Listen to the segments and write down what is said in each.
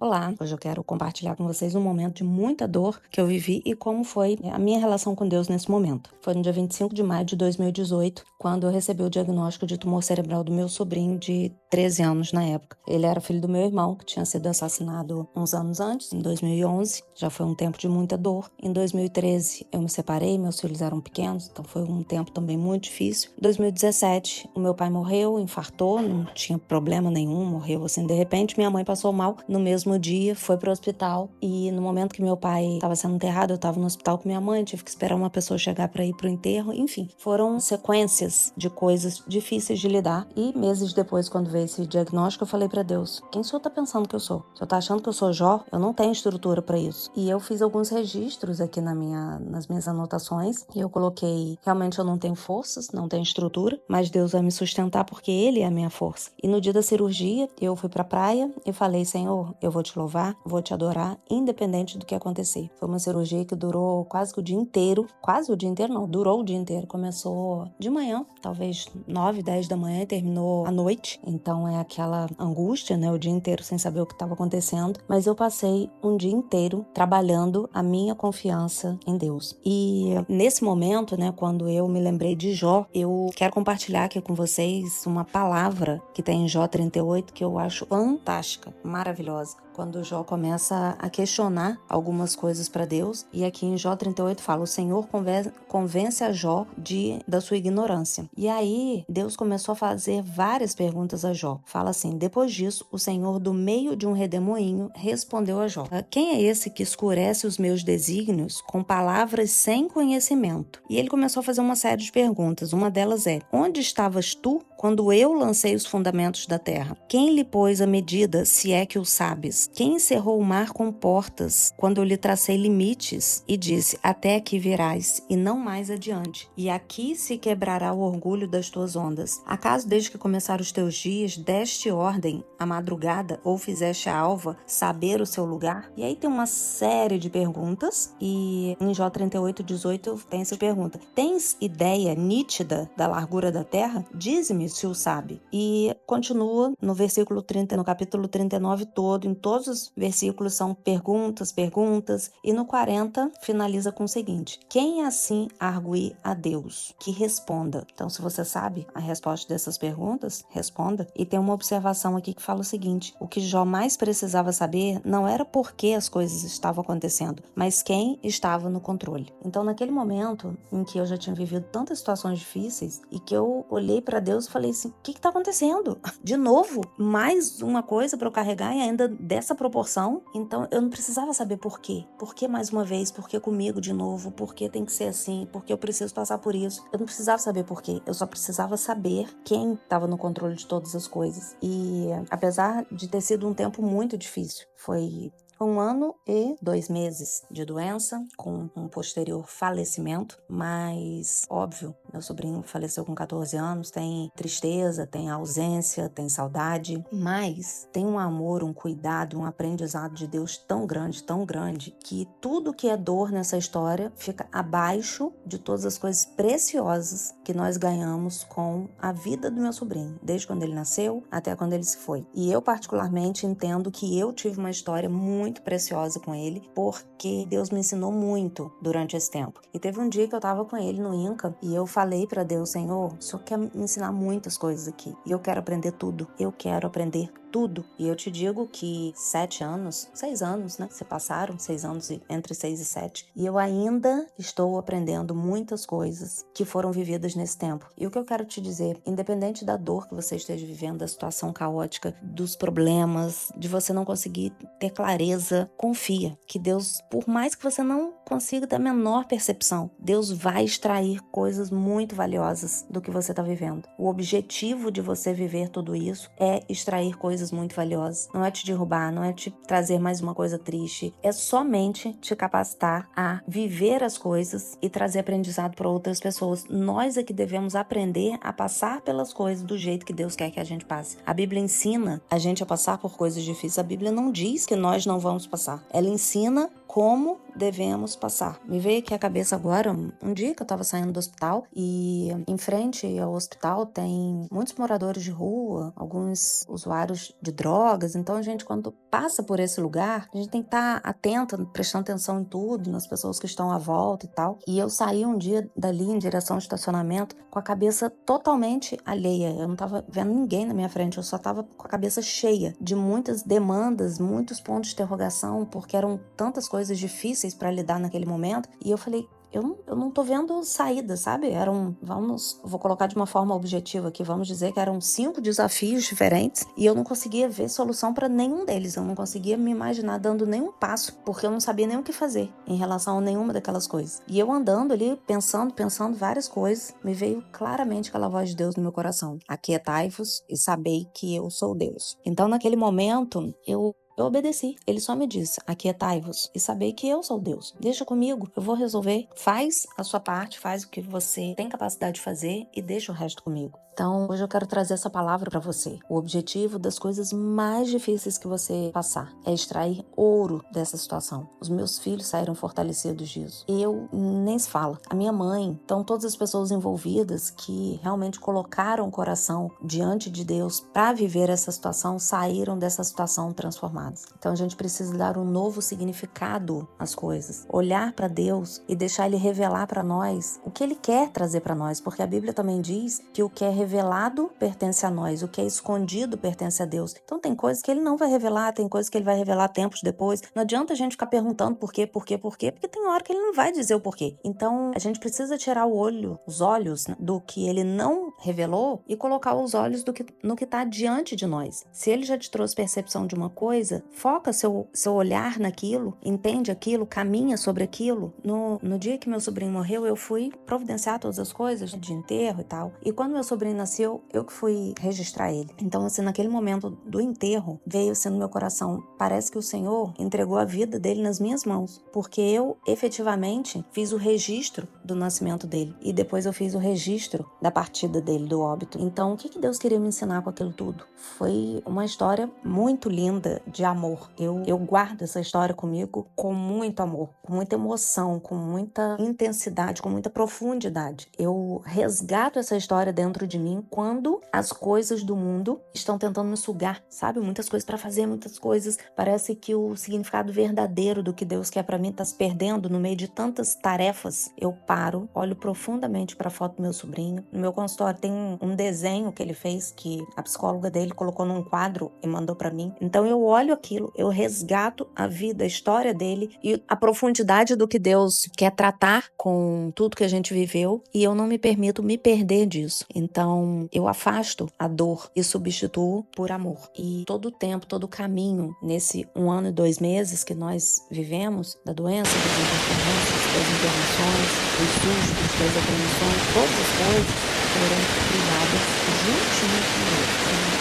Olá, hoje eu quero compartilhar com vocês um momento de muita dor que eu vivi e como foi a minha relação com Deus nesse momento. Foi no dia 25 de maio de 2018, quando eu recebi o diagnóstico de tumor cerebral do meu sobrinho de 13 anos na época. Ele era filho do meu irmão, que tinha sido assassinado uns anos antes, em 2011. Já foi um tempo de muita dor. Em 2013 eu me separei, meus filhos eram pequenos, então foi um tempo também muito difícil. Em 2017 o meu pai morreu, infartou, não tinha problema nenhum, morreu assim de repente. Minha mãe passou mal no mesmo dia, foi pro hospital e no momento que meu pai estava sendo enterrado, eu estava no hospital com minha mãe, tive que esperar uma pessoa chegar para ir pro enterro, enfim, foram sequências de coisas difíceis de lidar. E meses depois, quando veio esse diagnóstico, eu falei para Deus: quem o senhor tá pensando que eu sou? O senhor tá achando que eu sou Jó? Eu não tenho estrutura para isso. E eu fiz alguns registros aqui nas minhas anotações e eu coloquei: realmente eu não tenho forças, não tenho estrutura, mas Deus vai me sustentar porque Ele é a minha força. E no dia da cirurgia, eu fui pra praia e falei: Senhor, eu vou te louvar, vou te adorar, independente do que acontecer. Foi uma cirurgia que durou quase que o dia inteiro. Quase o dia inteiro não, durou o dia inteiro. Começou de manhã, talvez 9, 10 da manhã, e terminou à noite. Então é aquela angústia, né? O dia inteiro sem saber o que estava acontecendo. Mas eu passei um dia inteiro trabalhando a minha confiança em Deus. E nesse momento, né, quando eu me lembrei de Jó, eu quero compartilhar aqui com vocês uma palavra que tem em Jó 38 que eu acho fantástica, maravilhosa. Quando Jó começa a questionar algumas coisas para Deus, e aqui em Jó 38 fala: o Senhor convence a Jó da sua ignorância. E aí Deus começou a fazer várias perguntas a Jó. Fala assim: depois disso, o Senhor, do meio de um redemoinho, respondeu a Jó: quem é esse que escurece os meus desígnios com palavras sem conhecimento? E ele começou a fazer uma série de perguntas. Uma delas é: onde estavas tu quando eu lancei os fundamentos da terra? Quem lhe pôs a medida, se é que o sabes? Quem encerrou o mar com portas, quando eu lhe tracei limites e disse: até aqui virás e não mais adiante, e aqui se quebrará o orgulho das tuas ondas? Acaso desde que começaram os teus dias, deste ordem à madrugada, ou fizeste a alva saber o seu lugar? E aí tem uma série de perguntas, e em Jó 38:18 tem essa pergunta: tens ideia nítida da largura da terra? Dize-me se o sabe. E continua no versículo 30, no capítulo 39 todo, em todos os versículos são perguntas, e no 40 finaliza com o seguinte: quem assim arguir a Deus? Que responda. Então, se você sabe a resposta dessas perguntas, responda. E tem uma observação aqui que fala o seguinte: o que Jó mais precisava saber não era por que as coisas estavam acontecendo, mas quem estava no controle. Então, naquele momento em que eu já tinha vivido tantas situações difíceis e que eu olhei para Deus e falei assim: o que está acontecendo? De novo? Mais uma coisa para eu carregar e ainda dessa proporção? Então, eu não precisava saber por quê. Por que mais uma vez? Por que comigo de novo? Por que tem que ser assim? Por que eu preciso passar por isso? Eu não precisava saber por quê. Eu só precisava saber quem estava no controle de todas as coisas. E apesar de ter sido um tempo muito difícil, foi 1 ano e 2 meses de doença, com um posterior falecimento, mas, óbvio, meu sobrinho faleceu com 14 anos, tem tristeza, tem ausência, tem saudade, mas tem um amor, um cuidado, um aprendizado de Deus tão grande, que tudo que é dor nessa história fica abaixo de todas as coisas preciosas que nós ganhamos com a vida do meu sobrinho, desde quando ele nasceu até quando ele se foi. E eu, particularmente, entendo que eu tive uma história muito preciosa com ele, porque Deus me ensinou muito durante esse tempo. E teve um dia que eu tava com ele no Inca e eu falei para Deus: Senhor, o Senhor quer me ensinar muitas coisas aqui e eu quero aprender tudo. Eu quero aprender tudo. E eu te digo que 6 anos, né? Se passaram 6 anos, entre 6 e 7. E eu ainda estou aprendendo muitas coisas que foram vividas nesse tempo. E o que eu quero te dizer, independente da dor que você esteja vivendo, da situação caótica, dos problemas, de você não conseguir ter clareza, confia que Deus, por mais que você não consiga ter a menor percepção, Deus vai extrair coisas muito valiosas do que você está vivendo. O objetivo de você viver tudo isso é extrair coisas muito valiosas. Não é te derrubar, não é te trazer mais uma coisa triste. É somente te capacitar a viver as coisas e trazer aprendizado para outras pessoas. Nós é que devemos aprender a passar pelas coisas do jeito que Deus quer que a gente passe. A Bíblia ensina a gente a passar por coisas difíceis. A Bíblia não diz que nós não vamos passar. Ela ensina como devemos passar. Me veio aqui a cabeça agora, um dia que eu estava saindo do hospital e em frente ao hospital tem muitos moradores de rua, alguns usuários de drogas, então a gente quando passa por esse lugar, a gente tem que estar atento, prestando atenção em tudo, nas pessoas que estão à volta e tal. E eu saí um dia dali em direção ao estacionamento com a cabeça totalmente alheia. Eu não estava vendo ninguém na minha frente, eu só estava com a cabeça cheia de muitas demandas, muitos pontos de interrogação, porque eram tantas coisas difíceis para lidar naquele momento. E eu falei, eu não tô vendo saída, sabe? Vou colocar de uma forma objetiva aqui, vamos dizer que eram 5 desafios diferentes e eu não conseguia ver solução para nenhum deles. Eu não conseguia me imaginar dando nenhum passo, porque eu não sabia nem o que fazer em relação a nenhuma daquelas coisas. E eu andando ali, pensando várias coisas, me veio claramente aquela voz de Deus no meu coração. Aquietai-vos e sabei que eu sou Deus. Então, naquele momento, eu obedeci. Ele só me disse, aquietai-vos e sabei que eu sou Deus. Deixa comigo, eu vou resolver. Faz a sua parte, faz o que você tem capacidade de fazer e deixa o resto comigo. Então, hoje eu quero trazer essa palavra para você. O objetivo das coisas mais difíceis que você passar é extrair ouro dessa situação. Os meus filhos saíram fortalecidos disso. Eu nem se fala. A minha mãe, então todas as pessoas envolvidas que realmente colocaram o coração diante de Deus para viver essa situação, saíram dessa situação transformadas. Então a gente precisa dar um novo significado às coisas. Olhar para Deus e deixar Ele revelar para nós o que Ele quer trazer para nós, porque a Bíblia também diz que o que é revelado pertence a nós, o que é escondido pertence a Deus. Então tem coisas que Ele não vai revelar, tem coisas que Ele vai revelar tempos depois. Não adianta a gente ficar perguntando por quê, porque tem hora que Ele não vai dizer o porquê. Então a gente precisa tirar os olhos do que Ele não revelou e colocar os olhos no que está diante de nós. Se Ele já te trouxe percepção de uma coisa, foca seu olhar naquilo, entende aquilo, caminha sobre aquilo. No dia que meu sobrinho morreu, eu fui providenciar todas as coisas de enterro e tal. E quando meu sobrinho nasceu, eu que fui registrar ele. Então, assim, naquele momento do enterro, veio assim no meu coração, parece que o Senhor entregou a vida dele nas minhas mãos, porque eu efetivamente fiz o registro do nascimento dele e depois eu fiz o registro da partida dele, do óbito. Então, o que Deus queria me ensinar com aquilo tudo? Foi uma história muito linda de amor. Eu guardo essa história comigo com muito amor, com muita emoção, com muita intensidade, com muita profundidade. Eu resgato essa história dentro de mim quando as coisas do mundo estão tentando me sugar, sabe? Muitas coisas para fazer, muitas coisas. Parece que o significado verdadeiro do que Deus quer para mim tá se perdendo no meio de tantas tarefas. Eu paro, olho profundamente para a foto do meu sobrinho. No meu consultório tem um desenho que ele fez que a psicóloga dele colocou num quadro e mandou para mim. Então eu olho aquilo, eu resgato a vida, a história dele e a profundidade do que Deus quer tratar com tudo que a gente viveu e eu não me permito me perder disso. Então eu afasto a dor e substituo por amor. E todo o tempo, todo o caminho nesse 1 ano e 2 meses que nós vivemos, da doença, das interferências, das internações, dos sustos, das apreensões, todas as coisas foram criadas juntinho comigo.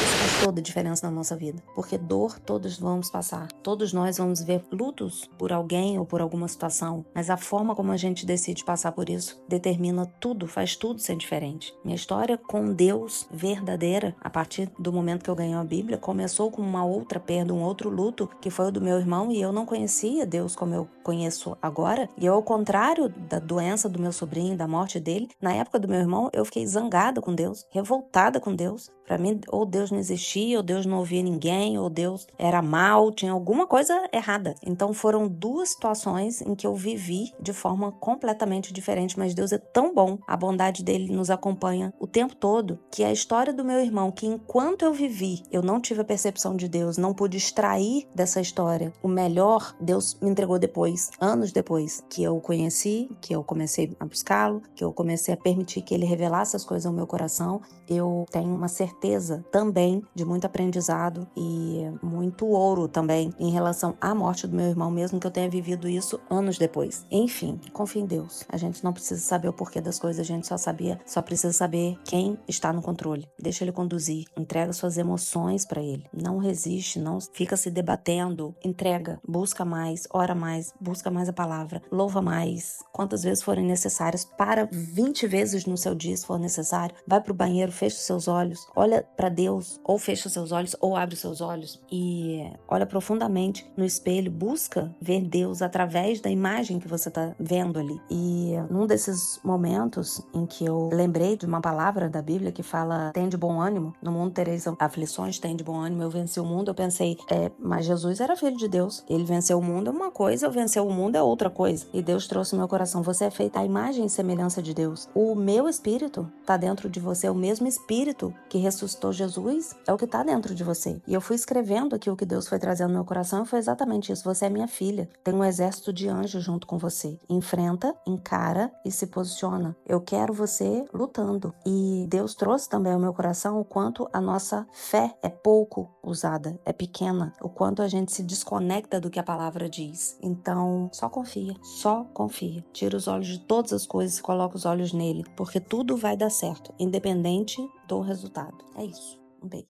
Isso faz toda a diferença na nossa vida, porque dor todos vamos passar, todos nós vamos ver lutos por alguém ou por alguma situação, mas a forma como a gente decide passar por isso determina tudo, faz tudo ser diferente. Minha história com Deus verdadeira, a partir do momento que eu ganhei a Bíblia, começou com uma outra perda, um outro luto, que foi o do meu irmão, e eu não conhecia Deus como eu conheço agora, e eu, ao contrário da doença do meu sobrinho, da morte dele, na época do meu irmão, eu fiquei zangada com Deus, revoltada com Deus. Pra mim, ou Deus não existia, ou Deus não ouvia ninguém, ou Deus era mal, tinha alguma coisa errada. Então foram 2 situações em que eu vivi de forma completamente diferente, mas Deus é tão bom, a bondade dele nos acompanha o tempo todo, que a história do meu irmão, que enquanto eu vivi, eu não tive a percepção de Deus, não pude extrair dessa história o melhor, Deus me entregou depois, anos depois, que eu o conheci, que eu comecei a buscá-lo, que eu comecei a permitir que ele revelasse as coisas ao meu coração. Eu tenho uma certeza também de muito aprendizado e muito ouro também em relação à morte do meu irmão, mesmo que eu tenha vivido isso anos depois. Enfim, confie em Deus. A gente não precisa saber o porquê das coisas, a gente só precisa saber quem está no controle. Deixa ele conduzir, entrega suas emoções para ele. Não resiste, não fica se debatendo, entrega, busca mais, ora mais, busca mais a palavra, louva mais, quantas vezes forem necessárias, para 20 vezes no seu dia se for necessário, vai pro banheiro, fecha os seus olhos, olha para Deus ou fecha os seus olhos ou abre os seus olhos e olha profundamente no espelho, busca ver Deus através da imagem que você está vendo ali. E num desses momentos em que eu lembrei de uma palavra da Bíblia que fala: tem de bom ânimo, no mundo tereis aflições, tem de bom ânimo, eu venci o mundo. Eu pensei, mas Jesus era filho de Deus, ele venceu o mundo é uma coisa, eu vencer o mundo é outra coisa. E Deus trouxe no meu coração: você é feita à imagem e semelhança de Deus. O meu espírito está dentro de você, o mesmo espírito que ressuscitou Jesus é o que está dentro de você. E eu fui escrevendo aqui o que Deus foi trazendo no meu coração e foi exatamente isso: você é minha filha, tem um exército de anjos junto com você. Enfrenta, encara e se posiciona. Eu quero você lutando. E Deus trouxe também ao meu coração o quanto a nossa fé é pouco usada, é pequena, o quanto a gente se desconecta do que a palavra diz. Então, só confia, só confia. Tira os olhos de todas as coisas e coloca os olhos nele, porque tudo vai dar certo, independente do resultado. É isso. Um beijo.